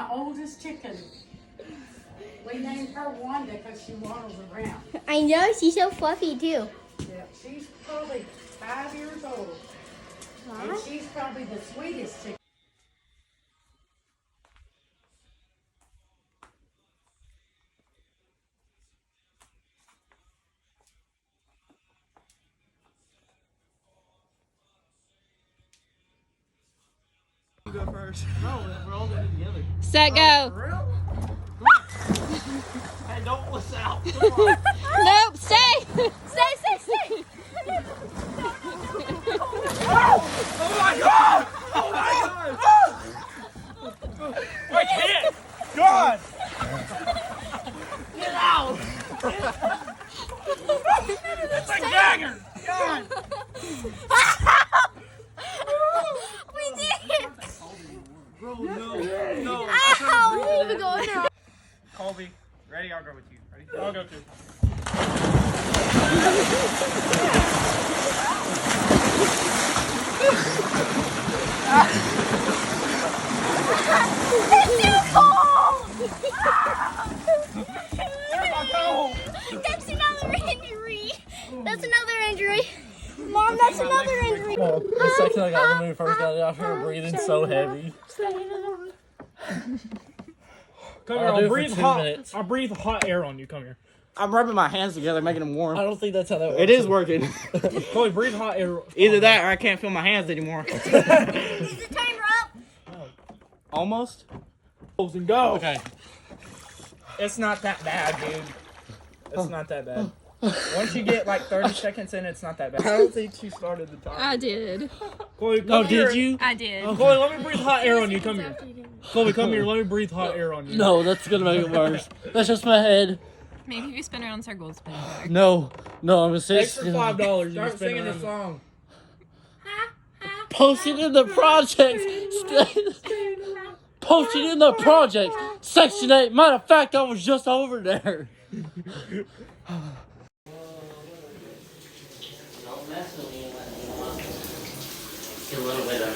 my oldest chicken. We named her Wanda because she waddles around. I know, she's so fluffy too. Yeah, she's probably 5 years old. And she's probably the sweetest chicken. Go first. No, we're all doing it together. Set, go. For real? Hey, don't miss out. Come on. Nope, stay. Stay. Oh my god! Oh my god! I can't! God! Get out! It's a dagger! God! We did it! Bro, no. Ow! We didn't even go in there. Colby, ready? I'll go with you. Ready? I'll go too. It's too cold! Where's my towel? That's another injury. That's another injury. Mom, that's another injury. Well, the second I got when we first got out here, breathing so heavy. Come here, I'll do I'll it for breathe 2 hot. minutes. I'll breathe hot air on you. Come here. I'm rubbing my hands together, making them warm. I don't think that's how that works. It is working. Chloe, breathe hot air. Either that or I can't feel my hands anymore. Is the timer up? Almost. And go. Okay. It's not that bad, dude. It's not that bad. Once you get like 30 seconds in, it's not that bad. I don't think you started the timer. I did. Chloe, come Oh, here. did you? I did. Chloe, let me breathe hot air on you. Come here. Chloe, come here. Let me breathe hot air on you. No, that's gonna make it worse. That's just my head. Maybe if you spin around circles, spin it back. No, I'm gonna say Extra $5. Start singing the song. Posted in the project. Posted in the project. Section 8. Matter of fact, I was just over there. Don't mess with me when you want. A little bit of